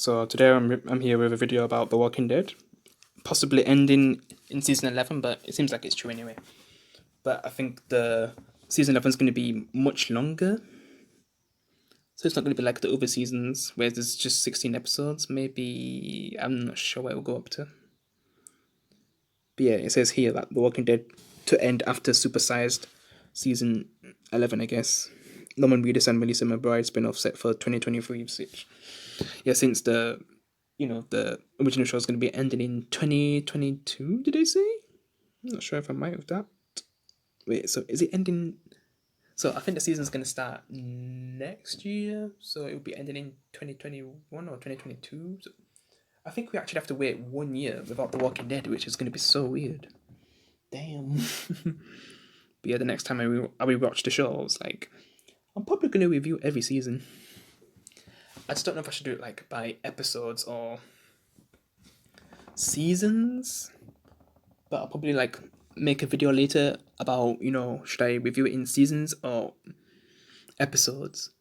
So today I'm here with a video about The Walking Dead, possibly ending in season 11, but it seems like it's true anyway. But I think the season 11 is going to be much longer, so it's not going to be like the other seasons where there's just 16 episodes. Maybe I'm not sure what it will go up to. But yeah, it says here that The Walking Dead to end after supersized season 11, I guess. Norman Reedus and Melissa McBride spin-off set for 2023, which yeah, since the original show is going to be ending in 2022, did they say? I'm not sure if I'm right with that. Wait, so is it ending? So I think the season's going to start next year, so it will be ending in 2021 or 2022. So I think we actually have to wait 1 year without The Walking Dead, which is going to be so weird. Damn. But yeah, the next time I rewatch the show, I was like, I'm probably going to review every season. I just don't know if I should do it like by episodes or seasons, but I'll probably like make a video later about, should I review it in seasons or episodes?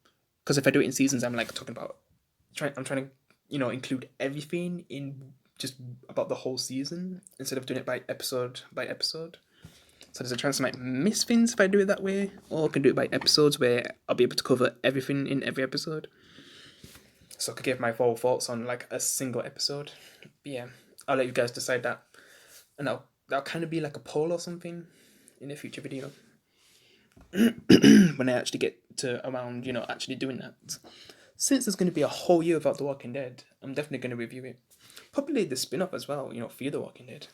Because if I do it in seasons, I'm like talking about I'm trying to include everything in just about the whole season instead of doing it by episode by episode. So there's a chance I might miss things if I do it that way, or I can do it by episodes where I'll be able to cover everything in every episode. So I could give my full thoughts on like a single episode. But yeah, I'll let you guys decide that. And that'll kind of be like a poll or something in a future video. When I actually get to around, actually doing that. Since there's going to be a whole year without The Walking Dead, I'm definitely going to review it. Probably the spin-off as well, Fear the Walking Dead.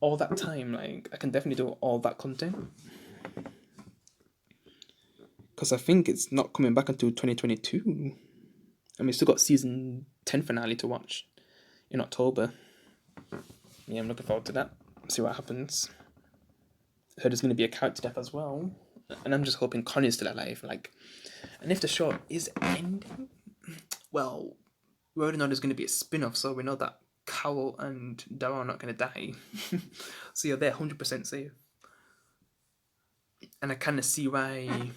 All that time, like, I can definitely do all that content. Because I think it's not coming back until 2022. I mean, still got season 10 finale to watch in October. Yeah, I'm looking forward to that. See what happens. I heard there's going to be a character death as well. And I'm just hoping Connie's still alive. And if the show is ending, well, we already know there's going to be a spin-off, so we know that Carol and Daryl are not going to die. So yeah, they're 100% safe. And I kind of see why.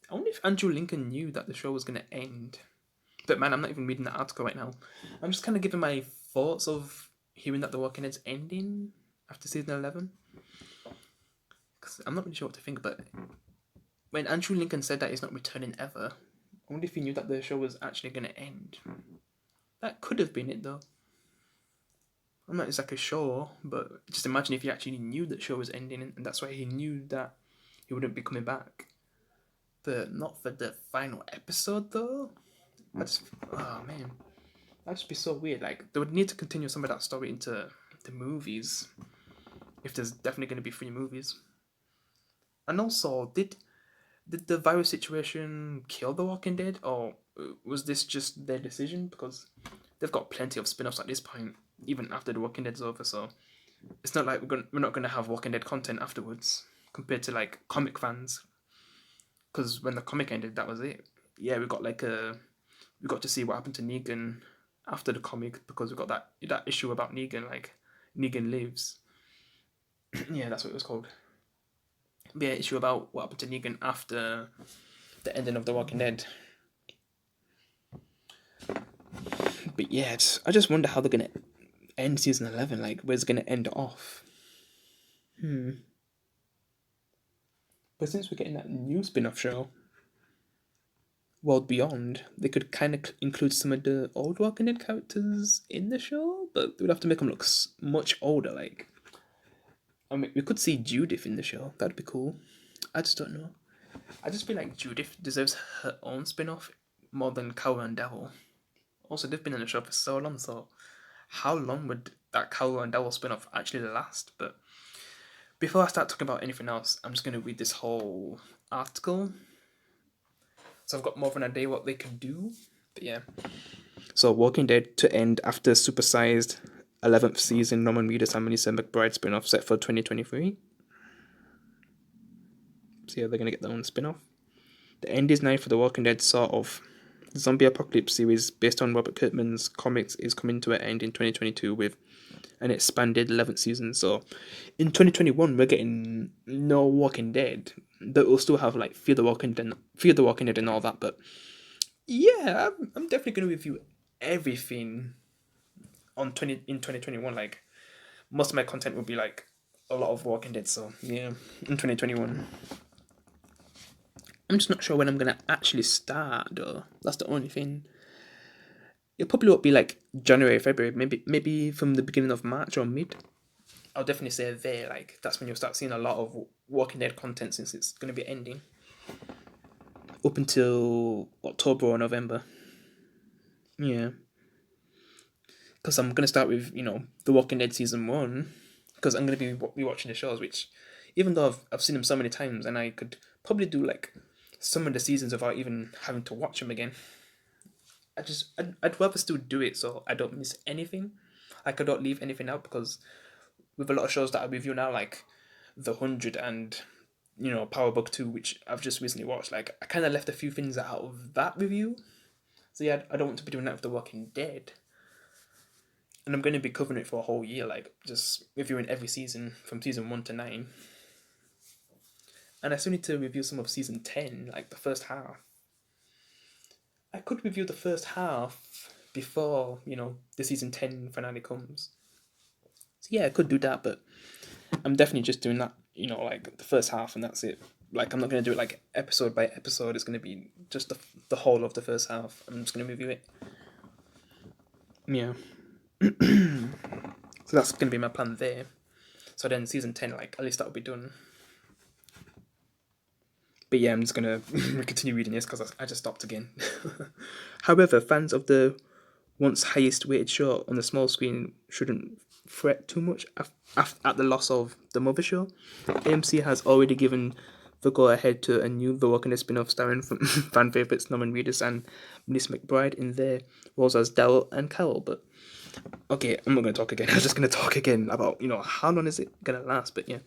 I wonder if Andrew Lincoln knew that the show was going to end. But man, I'm not even reading that article right now. I'm just kind of giving my thoughts of hearing that The Walking Dead's ending after season 11. Because I'm not really sure what to think, but when Andrew Lincoln said that he's not returning ever, I wonder if he knew that the show was actually going to end. That could have been it, though. I'm not exactly sure, but just imagine if he actually knew that the show was ending, and that's why he knew that he wouldn't be coming back. But not for the final episode, though. Oh man, that'd just be so weird. Like, they would need to continue some of that story into the movies, if there's definitely going to be 3 movies. And also, did the virus situation kill The Walking Dead, or was this just their decision? Because they've got plenty of spin-offs at this point, even after The Walking Dead's over. So it's not like we're not going to have Walking Dead content afterwards, compared to like comic fans. Because when the comic ended, that was it. Yeah, we got to see what happened to Negan after the comic, because we got that issue about Negan, like Negan Lives. Yeah, that's what it was called. But yeah, issue about what happened to Negan after the ending of The Walking Dead. But yeah, I just wonder how they're gonna end season 11. Like, where's it gonna end off? But since we're getting that new spin-off show, World Beyond, they could kind of include some of the old Walking Dead characters in the show, but they would have to make them look much older. Like, I mean, we could see Judith in the show. That'd be cool. I just don't know. I just feel like Judith deserves her own spin-off more than Carol and Daryl. Also, they've been in the show for so long, so how long would that Carol and Daryl spin-off actually last? But before I start talking about anything else, I'm just going to read this whole article. So I've got more of an idea what they can do. But yeah. So Walking Dead to end after supersized 11th season Norman Reedus and Melissa McBride spin-off set for 2023. So yeah, they're going to get their own spin-off. The end is now for The Walking Dead sort of zombie apocalypse series based on Robert Kirkman's comics is coming to an end in 2022 with an expanded 11th season. So in 2021, we're getting no Walking Dead. That will still have like Fear the Walking Dead and all that. But yeah, I'm definitely going to review everything in 2021. Like most of my content will be like a lot of Walking Dead. So yeah, in 2021. I'm just not sure when I'm gonna actually start though. That's the only thing. It probably won't be like January, February, maybe from the beginning of March or mid. I'll definitely say there, like that's when you'll start seeing a lot of Walking Dead content since it's gonna be ending. Up until October or November. Yeah. Because I'm gonna start with, The Walking Dead season one. Because I'm gonna be watching the shows, which even though I've seen them so many times and I could probably do like some of the seasons without even having to watch them again. I'd rather still do it so I don't miss anything. Like I don't leave anything out because with a lot of shows that I review now, like The 100 and Power Book 2, which I've just recently watched, like I kind of left a few things out of that review. So yeah, I don't want to be doing that with The Walking Dead. And I'm going to be covering it for a whole year, like just reviewing every season from season 1 to 9. And I still need to review some of season 10, like the first half. I could review the first half before, the season 10 finale comes. So yeah, I could do that, but I'm definitely just doing that, like the first half and that's it. Like I'm not going to do it like episode by episode. It's going to be just the whole of the first half. I'm just going to review it. Yeah. So that's going to be my plan there. So then season 10, like at least that'll be done. But yeah, I'm just going to continue reading this because I just stopped again. However, fans of the once highest rated show on the small screen shouldn't fret too much at the loss of the mother show. AMC has already given the go ahead to a new The Walking Dead spin-off starring fan favourites Norman Reedus and Miss McBride in their roles as Daryl and Carol. But okay, I'm not going to talk again. I'm just going to talk again about, how long is it going to last? But yeah.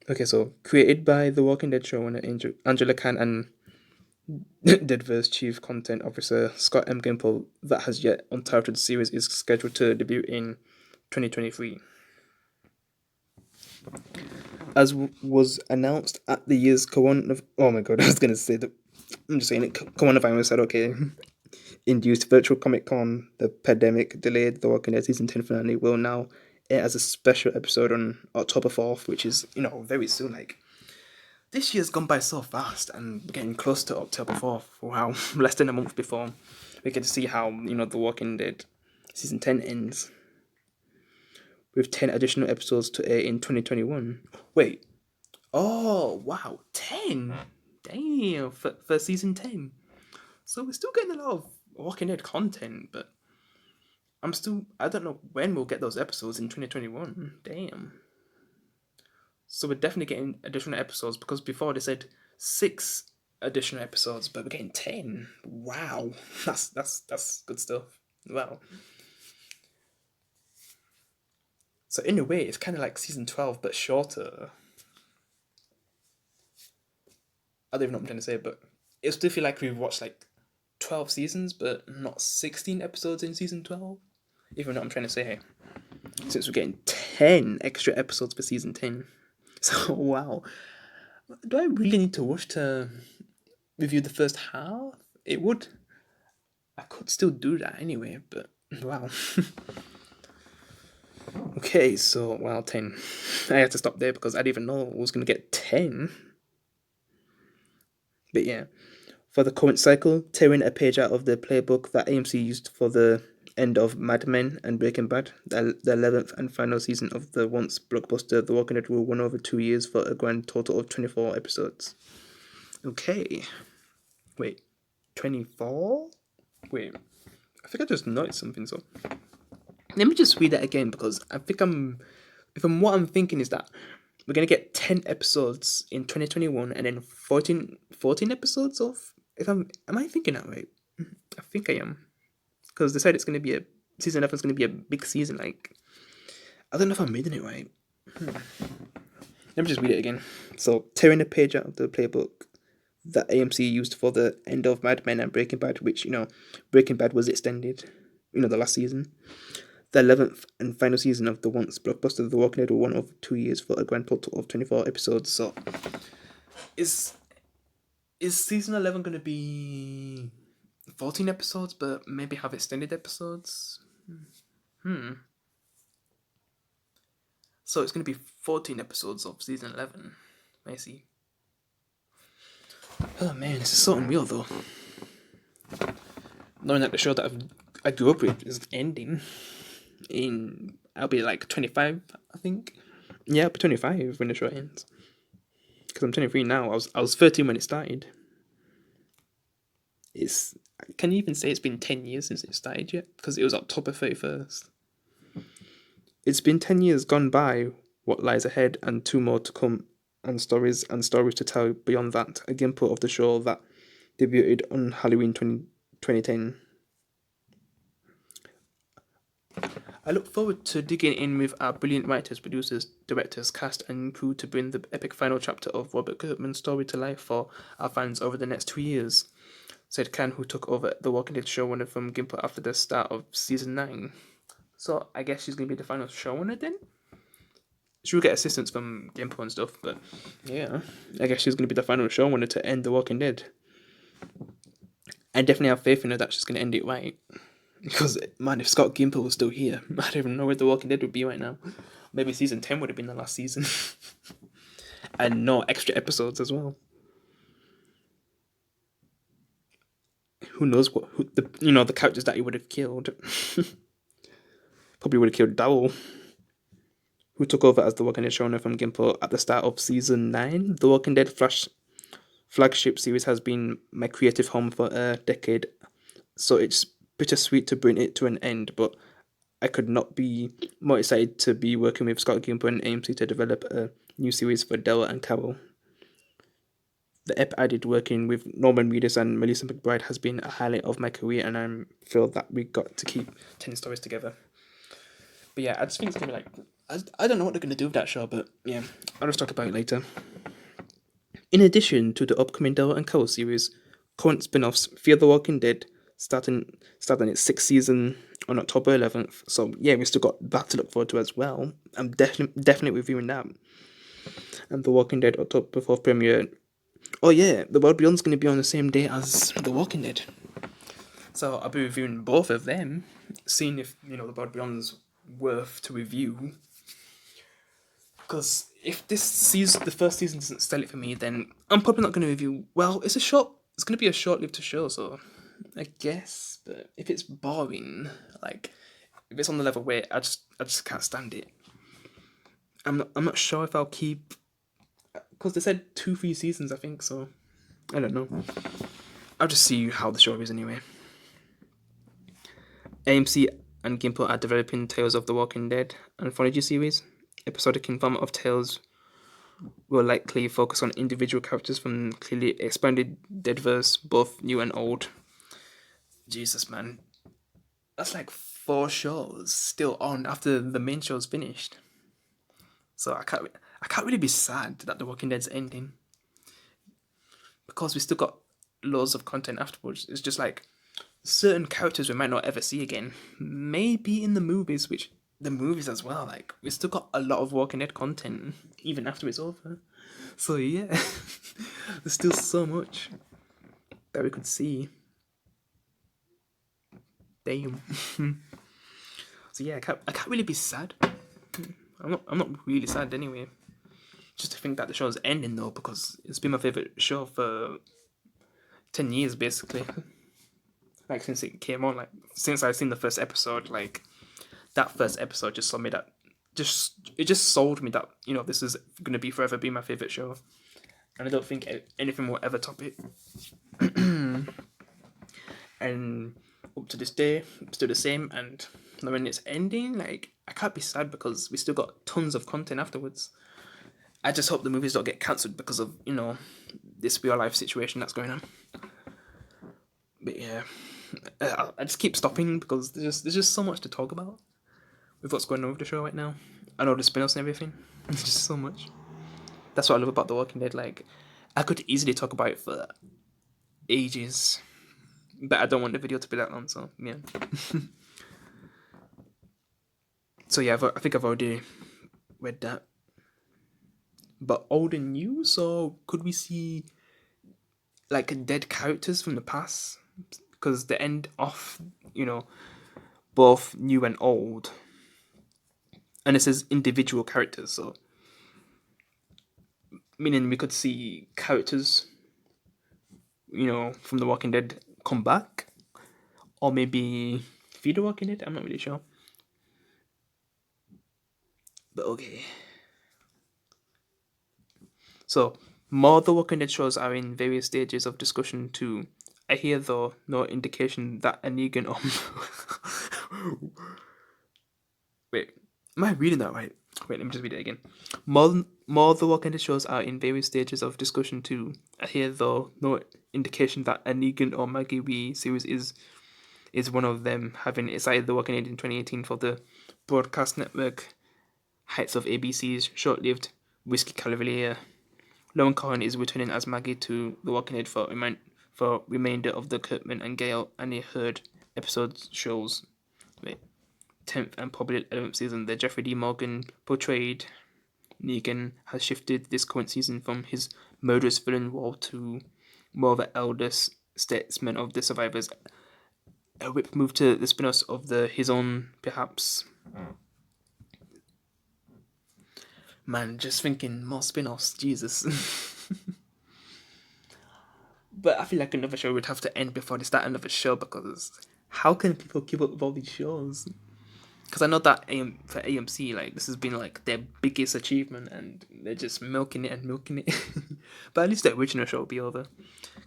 Okay, so created by The Walking Dead showrunner Angela Khan and Deadverse Chief Content Officer Scott M. Gimple, that has yet untitled series is scheduled to debut in 2023. As was announced at the year's oh my god, I was going to say that. I'm just saying it. Coronavirus said, okay. Induced virtual Comic Con, the pandemic delayed The Walking Dead season 10 finale will now air as a special episode on October 4th, which is, very soon. Like, this year's gone by so fast and we're getting close to October 4th. Wow, less than a month before we get to see how, The Walking Dead season 10 ends. With 10 additional episodes to air in 2021. Wait. Oh, wow. 10? Damn, for season 10. So we're still getting a lot of Walking Dead content, but I don't know when we'll get those episodes in 2021. Damn. So we're definitely getting additional episodes because before they said 6 additional episodes, but we're getting 10. Wow. That's good stuff. Wow. So in a way, it's kind of like season 12, but shorter. I don't even know what I'm trying to say, but it still feel like we've watched like 12 seasons, but not 16 episodes in season 12. Even know what I'm trying to say. Since we're getting 10 extra episodes for season 10. So, wow. Do I really need to rush to review the first half? It would. I could still do that anyway, but wow. Okay, so, wow, 10. I had to stop there because I didn't even know I was going to get 10. But yeah, for the current cycle, tearing a page out of the playbook that AMC used for the end of Mad Men and Breaking Bad, the 11th and final season of the once blockbuster The Walking Dead will run over 2 years for a grand total of 24 episodes. Okay. Wait, 24? Wait, I think I just noticed something, so let me just read that again because I think what I'm thinking is that we're going to get 10 episodes in 2021 and then 14 episodes of, am I thinking that right? I think I am. Because they said it's going to be season 11 is going to be a big season, like, I don't know if I'm reading it right. Let me just read it again. So, tearing a page out of the playbook that AMC used for the end of Mad Men and Breaking Bad, which, Breaking Bad was extended, the last season. The 11th and final season of the once blockbuster The Walking Dead will run over 2 years for a grand total of 24 episodes. So, is season 11 going to be 14 episodes, but maybe have extended episodes. So it's going to be 14 episodes of season 11. I see. Oh man, this is so unreal though. Knowing that the show that I grew up with is ending I'll be like 25, I think. Yeah, I'll be 25 when the show ends. Because I'm 23 now. I was 13 when it started. Can you even say it's been 10 years since it started yet? Because it was October 31st. It's been 10 years gone by, what lies ahead, and 2 more to come, and stories to tell beyond that. A gameplay of the show that debuted on Halloween 2010. I look forward to digging in with our brilliant writers, producers, directors, cast, and crew to bring the epic final chapter of Robert Kirkman's story to life for our fans over the next 2 years, said Khan, who took over The Walking Dead showrunner from Gimple after the start of season 9. So I guess she's going to be the final showrunner then? She'll get assistance from Gimple and stuff, but yeah, I guess she's going to be the final showrunner to end The Walking Dead. I definitely have faith in her that she's going to end it right. Because, man, if Scott Gimple was still here, I don't even know where The Walking Dead would be right now. Maybe season 10 would have been the last season. And no extra episodes as well. Who knows the characters that he would have killed. Probably would have killed Daryl, who took over as The Walking Dead showrunner from Gimple at the start of season 9. The Walking Dead flagship series has been my creative home for a decade, so it's bittersweet to bring it to an end, but I could not be more excited to be working with Scott Gimple and AMC to develop a new series for Daryl and Carol. The ep I did working with Norman Reedus and Melissa McBride has been a highlight of my career, and I'm thrilled that we got to keep 10 stories together. But yeah, I just think it's going to be like... I don't know what they're going to do with that show, but yeah, I'll just talk about it later. In addition to the upcoming Daryl and Carol series, current spin-offs Fear the Walking Dead, starting its 6th season on October 11th. So yeah, we still got that to look forward to as well. I'm definitely reviewing that. And The Walking Dead October 4th premiere. Oh yeah, The World Beyond's going to be on the same day as The Walking Dead. So I'll be reviewing both of them, seeing if, The World Beyond's worth to review. Because if the first season doesn't sell it for me, then I'm probably not going to review. Well, it's going to be a short-lived show, so I guess. But if it's boring, like if it's on the level where I just can't stand it, I'm not sure if I'll keep. Because they said 2-3 seasons, I think. So I don't know. I'll just see how the show is anyway. AMC and Gimple are developing Tales of the Walking Dead anthology series. Episodic in form of tales will likely focus on individual characters from clearly expanded Deadverse, both new and old. Jesus, man. That's like 4 shows still on after the main show's finished. So I can't really be sad that The Walking Dead's ending. Because we still got loads of content afterwards. It's just like certain characters we might not ever see again. Maybe in the movies, the movies as well, like we still got a lot of Walking Dead content even after it's over. So yeah, there's still so much that we could see. Damn. So yeah, I can't really be sad. I'm not really sad anyway. Just to think that the show's ending though, because it's been my favorite show for 10 years basically. Like since it came on, like since I've seen the first episode, like that first episode just sold me that. It just sold me that this is gonna be forever be my favorite show, and I don't think anything will ever top it. And up to this day, it's still the same. And when it's ending, like I can't be sad because we still got tons of content afterwards. I just hope the movies don't get cancelled because of this real life situation that's going on. But yeah, I just keep stopping because there's just so much to talk about with what's going on with the show right now. I know the spin-offs and everything. It's just so much. That's what I love about The Walking Dead. Like, I could easily talk about it for ages, but I don't want the video to be that long. So yeah. So yeah, I think I've already read that. But old and new. So could we see like dead characters from the past because the end of, you know, both new and old, and it says individual characters, so meaning we could see characters, from The Walking Dead come back, or maybe Feed The Walking Dead. I'm not really sure, but okay. So more The Walking Dead shows are in various stages of discussion too. I hear though no indication that a Negan or wait, am I reading that right? Wait, let me just read it again. More The Walking Dead shows are in various stages of discussion too. I hear though no indication that a Negan or Maggie Wee series is one of them, having decided The Walking Dead in 2018 for the broadcast network heights of ABC's short-lived Whiskey Cavalier. Lauren Cohen is returning as Maggie to The Walking Dead for remainder of the Kurtman and Gail Annie Hurd episodes shows. 10th and probably 11th season. The Jeffrey D. Morgan portrayed Negan has shifted this current season from his murderous villain role to more of an elder statesman of the survivors. A whip move to the spin-offs of his own, perhaps. Man, just thinking more spin-offs, Jesus. But I feel like another show would have to end before they start another show, because how can people keep up with all these shows? Because I know that for AMC, like, this has been like their biggest achievement, and they're just milking it and milking it. But at least the original show will be over.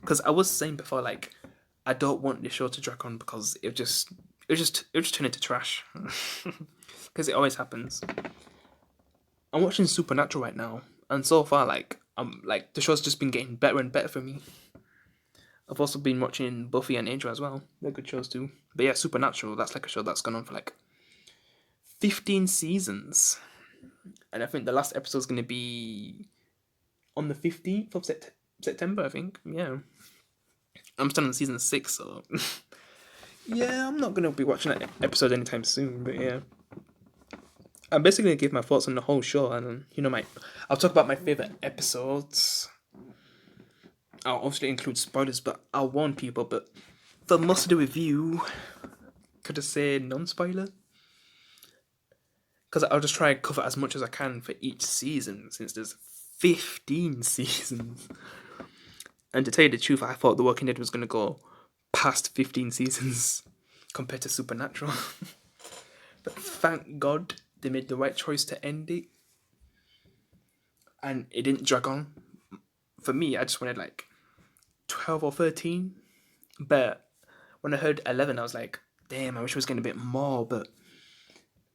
Because I was saying before, like, I don't want the show to drag on, because it just turn into trash. Because it always happens. I'm watching Supernatural right now, and so far, like, the show's just been getting better and better for me. I've also been watching Buffy and Angel as well. They're good shows too. But yeah, Supernatural, that's like a show that's gone on for like 15 seasons. And I think the last episode's going to be on the 15th of September, I think. Yeah. I'm still on season 6, so... yeah, I'm not going to be watching that episode anytime soon, but yeah. I'm basically going to give my thoughts on the whole show, and, I'll talk about my favourite episodes. I'll obviously include spoilers, but I'll warn people, but for most of the review, could I say non-spoiler? Because I'll just try and cover as much as I can for each season, since there's 15 seasons. And to tell you the truth, I thought The Walking Dead was going to go past 15 seasons compared to Supernatural. But thank God they made the right choice to end it. And it didn't drag on. For me, I just wanted like 12 or 13. But when I heard 11, I was like, damn, I wish I was getting a bit more. But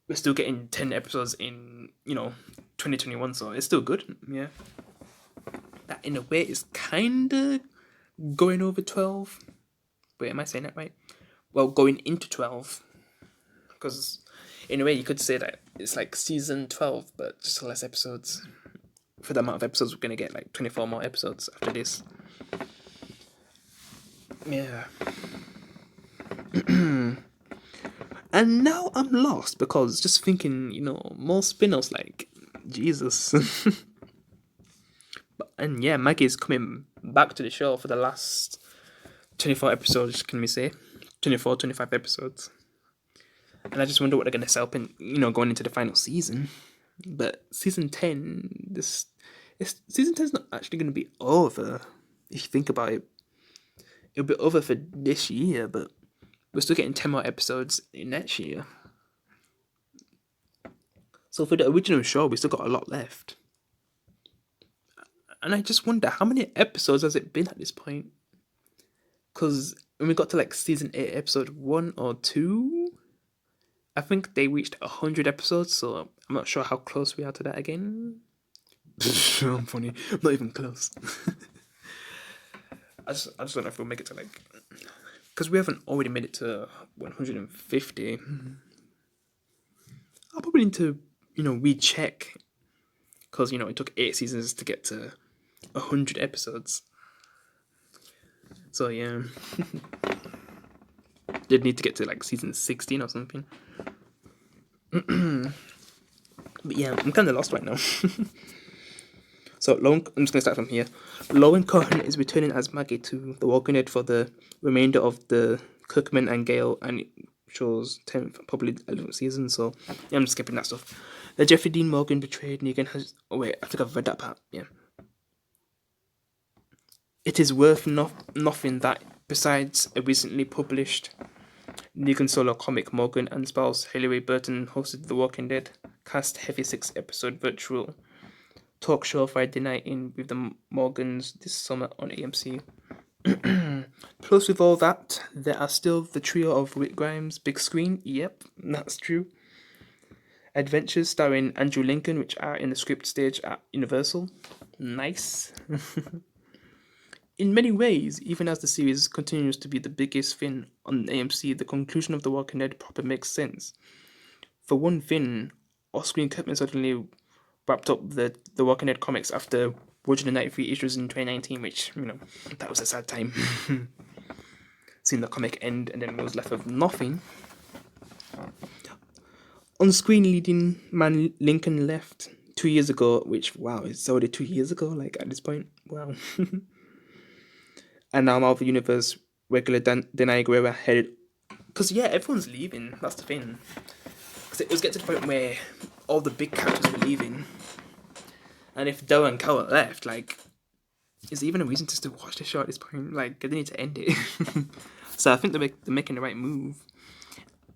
we're still getting 10 episodes in, 2021, so it's still good. Yeah. That in a way is kind of going over 12. Wait, am I saying that right? Well, going into 12. Because in a way you could say that it's like season 12, but just less episodes. For the amount of episodes, we're going to get like 24 more episodes after this. Yeah. And now I'm lost, because just thinking, more spin-offs, like, Jesus. And yeah, Maggie's coming back to the show for the last 24 episodes, can we say? 24, 25 episodes. And I just wonder what they're going to set up in, going into the final season. But season 10, season 10 is not actually going to be over, if you think about it. It'll be over for this year, but we're still getting 10 more episodes in next year. So for the original show, we still got a lot left. And I just wonder, how many episodes has it been at this point? Because when we got to like season 8, episode 1 or 2, I think they reached 100 episodes, so I'm not sure how close we are to that again. I'm funny. I'm not even close. I just don't know if we'll make it to like... Because we haven't already made it to 150. I'll probably need to, recheck. Because, it took 8 seasons to get to 100 episodes. So, yeah. They'd need to get to, like, season 16 or something. But, yeah, I'm kind of lost right now. So, I'm just going to start from here. Lauren Cohen is returning as Maggie to The Walking Dead for the remainder of the Kirkman and Gale, and it shows 10th, probably 11th season, so yeah, I'm just skipping that stuff. The Jeffrey Dean Morgan betrayed Negan has... Oh wait, I think I've read that part, yeah. It is worth nothing that, besides a recently published Negan solo comic, Morgan and spouse Hilary Burton hosted The Walking Dead cast heavy 6-episode virtual talk show Friday night in with the Morgans this summer on AMC. Plus, with all that, there are still the trio of Rick Grimes' big screen. Yep, that's true. Adventures starring Andrew Lincoln, which are in the script stage at Universal. Nice. In many ways, even as the series continues to be the biggest thing on AMC, the conclusion of The Walking Dead proper makes sense. For one thing, Off-Screen Kirkman suddenly wrapped up the Walking Dead comics after 193 issues in 2019, which, that was a sad time. Seeing the comic end and then was left with nothing. On-screen leading man Lincoln left 2 years ago, which, wow, it's already 2 years ago, like, at this point. Wow. And now Marvel Universe regular Danai Guerra headed... Because, yeah, everyone's leaving, that's the thing. Because it was getting to the point where all the big characters were leaving. And if Daryl and Carol left, like, is there even a reason to still watch the show at this point? Like, they need to end it. So I think they're making the right move.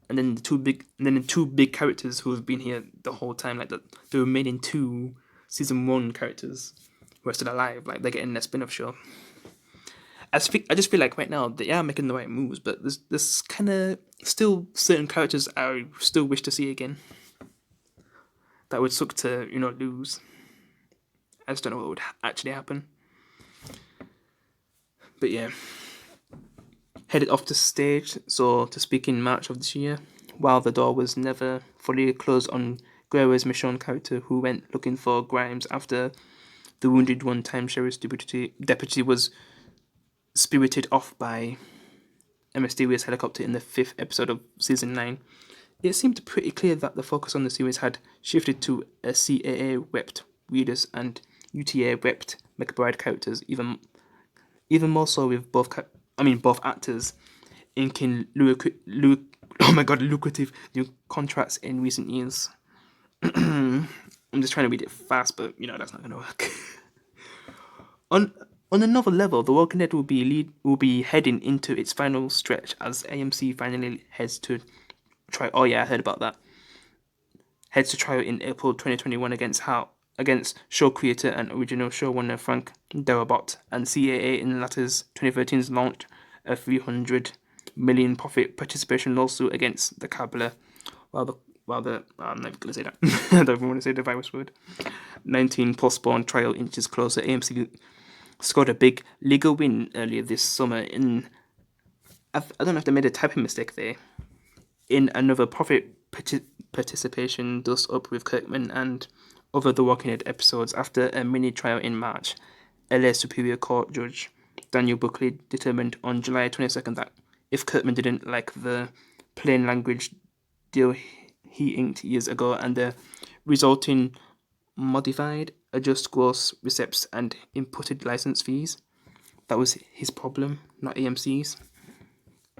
And then the two big characters who have been here the whole time, like the remaining 2 season 1 characters who are still alive, like they're getting a spin-off show. I just feel like right now they are making the right moves, but there's kind of still certain characters I still wish to see again. That would suck to lose. I just don't know what would actually happen. But yeah, headed off the stage, so to speak, in March of this year, while the door was never fully closed on Guerra's Michonne character, who went looking for Grimes after the wounded one-time sheriff's deputy was spirited off by a mysterious helicopter in the 5th episode of season 9. It seemed pretty clear that the focus on the series had shifted to a CAA-repped readers and UTA-repped McBride characters, even more so with both actors inking lucrative new contracts in recent years. I'm just trying to read it fast, but that's not going to work. On another level, The Walking Dead will be heading into its final stretch as AMC finally heads to try. Oh yeah, I heard about that. Heads to trial in April 2021 against show creator and original showrunner Frank Darabont, and CAA in the latter's 2013's launched a $300 million profit participation lawsuit against the Kabbalah. While the I'm never gonna say that. I don't even want to say the virus word. 19 postponed trial inches closer. AMC scored a big legal win earlier this summer I don't know if they made a typing mistake there. In another profit participation dust up with Kirkman and other The Walking Dead episodes after a mini trial in March. LA Superior Court Judge Daniel Buckley determined on July 22nd that if Kirkman didn't like the plain language deal he inked years ago and the resulting modified adjust gross receipts and inputted license fees, that was his problem, not AMC's.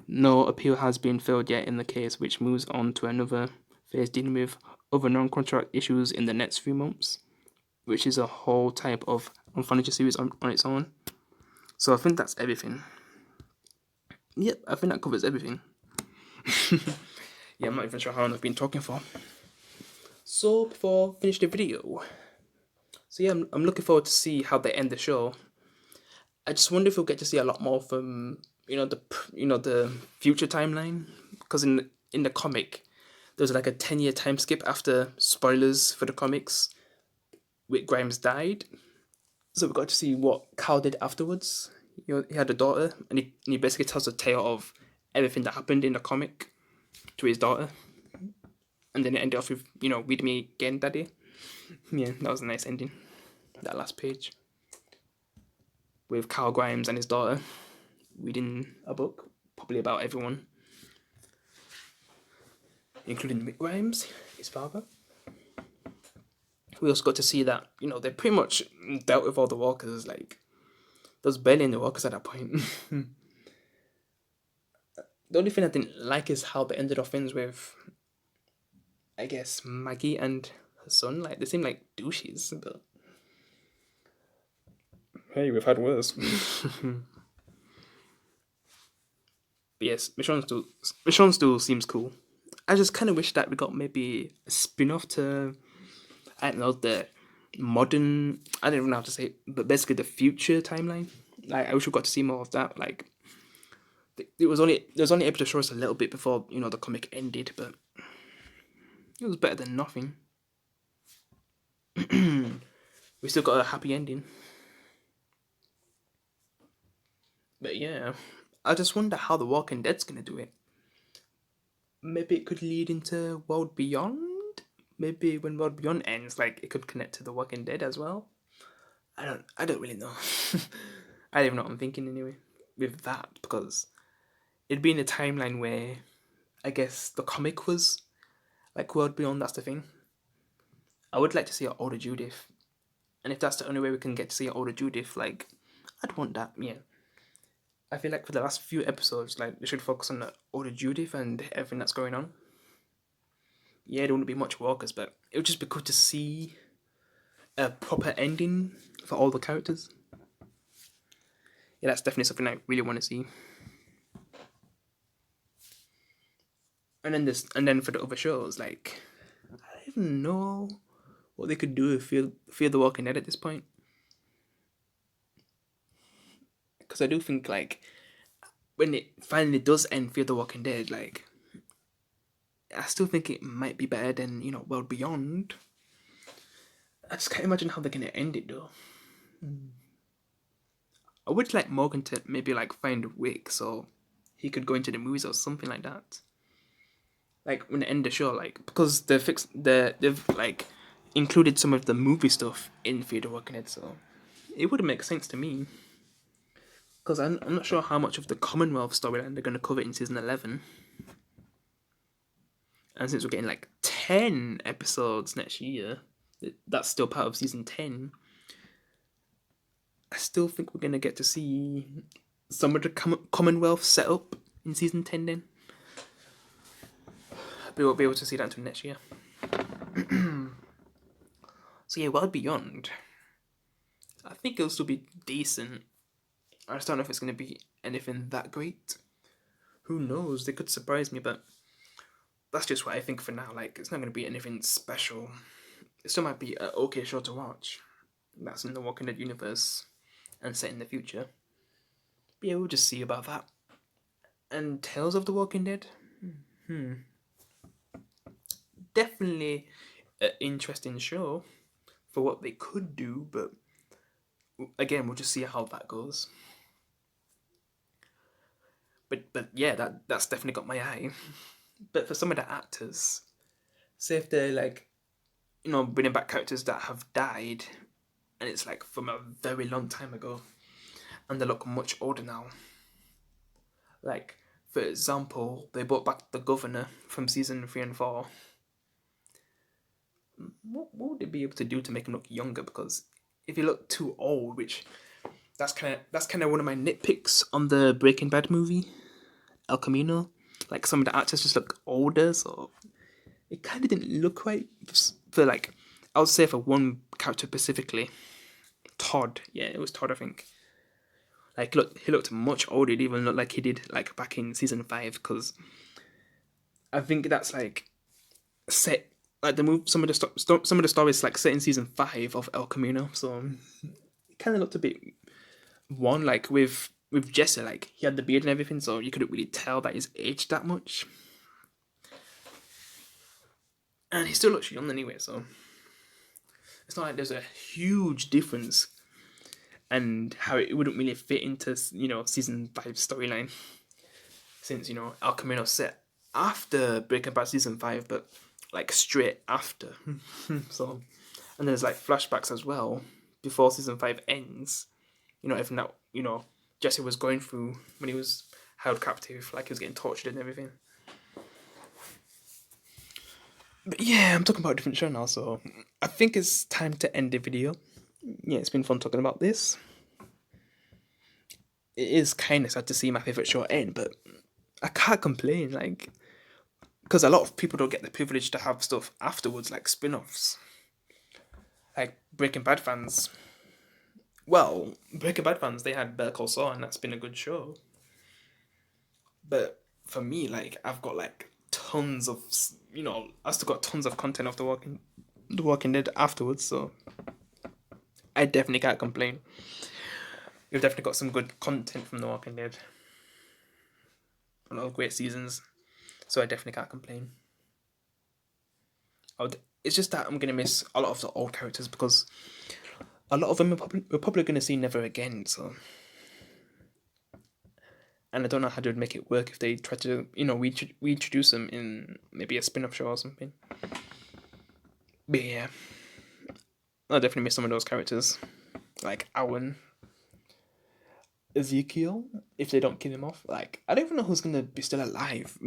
No appeal has been filed yet in the case, which moves on to another phase dealing with other non-contract issues in the next few months, which is a whole type of anthology series on its own. So I think that's everything. Yep, I think that covers everything. Yeah, I'm not even sure how long I've been talking for. So before I finish the video, I'm looking forward to see how they end the show. I just wonder if we'll get to see a lot more from the future timeline, because in the comic there's like a 10-year time skip after spoilers for the comics. Rick Grimes died, so we got to see what Cal did afterwards. He had a daughter, and he basically tells a tale of everything that happened in the comic to his daughter, and then it ended off with read me again, Daddy. Yeah, that was a nice ending. That last page with Cal Grimes and his daughter reading a book, probably about everyone, including Rick Grimes, his father. We also got to see that, they pretty much dealt with all the walkers. Like, there was barely any walkers at that point. The only thing I didn't like is how they ended off things with, I guess, Maggie and her son. Like, they seem like douches, but hey, we've had worse. But yes, Michonne still seems cool. I just kind of wish that we got maybe a spin off to, I don't know, the modern, I don't even know how to say it, but basically the future timeline. Like, I wish we got to see more of that. Like, there was only able to show us a little bit before, the comic ended, but it was better than nothing. We still got a happy ending. But yeah, I just wonder how The Walking Dead's gonna do it. Maybe it could lead into World Beyond. Maybe when World Beyond ends, like it could connect to The Walking Dead as well. I don't really know. I don't even know what I'm thinking anyway with that, because it'd be in a timeline where I guess the comic was like World Beyond. That's the thing. I would like to see an older Judith, and if that's the only way we can get to see an older Judith, like I'd want that. Yeah. I feel like for the last few episodes, like they should focus on the older Judith and everything that's going on. Yeah, there wouldn't be much walkers, but it would just be good to see a proper ending for all the characters. Yeah, that's definitely something I really want to see. And then for the other shows, like I don't even know what they could do with Fear the Walking Dead at this point. Because I do think like when it finally does end Fear the Walking Dead, like I still think it might be better than World Beyond. I just can't imagine how they're gonna end it though. I would like Morgan to maybe like find Wick so he could go into the movies or something like that. Like when they end the show, like because they've like included some of the movie stuff in Fear the Walking Dead, so it would make sense to me. Because I'm not sure how much of the Commonwealth storyline they're gonna cover in season 11, and since we're getting like 10 episodes next year, that's still part of season 10. I still think we're gonna get to see some of the Commonwealth set up in season 10 then. We won't be able to see that until next year. So yeah, World Beyond, I think it'll still be decent. I just don't know if it's going to be anything that great. Who knows? They could surprise me, but that's just what I think for now. Like, it's not going to be anything special. It still might be an okay show to watch. That's in the Walking Dead universe and set in the future. But yeah, we'll just see about that. And Tales of the Walking Dead? Definitely an interesting show for what they could do, but again, we'll just see how that goes. But yeah, that's definitely got my eye. But for some of the actors, say if they're like, bringing back characters that have died, and it's like from a very long time ago, and they look much older now. Like, for example, they brought back the governor from season 3 and 4. What would they be able to do to make him look younger? Because if he looked too old, which that's kind of one of my nitpicks on the Breaking Bad movie, El Camino. Like some of the actors just look older, so it kind of didn't look right for like, I would say for one character specifically, Todd. Yeah, it was Todd, I think. Like, look, he looked much older. It even looked like he did like back in season 5, because I think that's like set like the move. Some of the stories like set in season 5 of El Camino, so it kind of looked a bit one like with Jesse. Like he had the beard and everything, so you couldn't really tell that he's aged that much. And he still looks young anyway, so it's not like there's a huge difference, and how it wouldn't really fit into season 5 storyline, since El Camino set after Breaking Bad season 5, but like straight after. So, and there's like flashbacks as well before season 5 ends. Everything that Jesse was going through when he was held captive, like he was getting tortured and everything. But yeah, I'm talking about a different show now, so I think it's time to end the video. Yeah, it's been fun talking about this. It is kind of sad to see my favourite show end, but I can't complain, like, because a lot of people don't get the privilege to have stuff afterwards, like spin-offs. Like Breaking Bad fans. Well, Breaking Bad fans, they had Better Call Saul, and that's been a good show. But for me, like, I've got like tons of, I still got tons of content of The Walking Dead afterwards, so I definitely can't complain. You've definitely got some good content from The Walking Dead. A lot of great seasons, so I definitely can't complain. It's just that I'm gonna miss a lot of the old characters because a lot of them we're probably gonna see never again. So, and I don't know how they would make it work if they try to, reintroduce them in maybe a spin-off show or something. But yeah, I'll definitely miss some of those characters, like Owen, Ezekiel. If they don't kill him off, like I don't even know who's gonna be still alive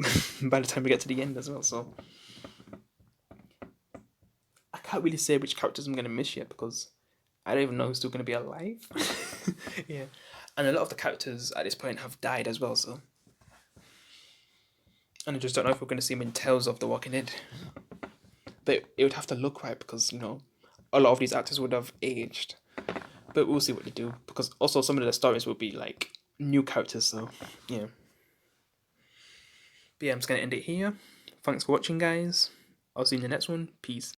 by the time we get to the end as well. So I can't really say which characters I'm gonna miss yet because I don't even know who's still gonna be alive. Yeah, and a lot of the characters at this point have died as well. So, and I just don't know if we're gonna see them in Tales of the Walking Dead. But it would have to look right because a lot of these actors would have aged. But we'll see what they do because also some of the stories will be like new characters. So yeah. But yeah, I'm just gonna end it here. Thanks for watching, guys. I'll see you in the next one. Peace.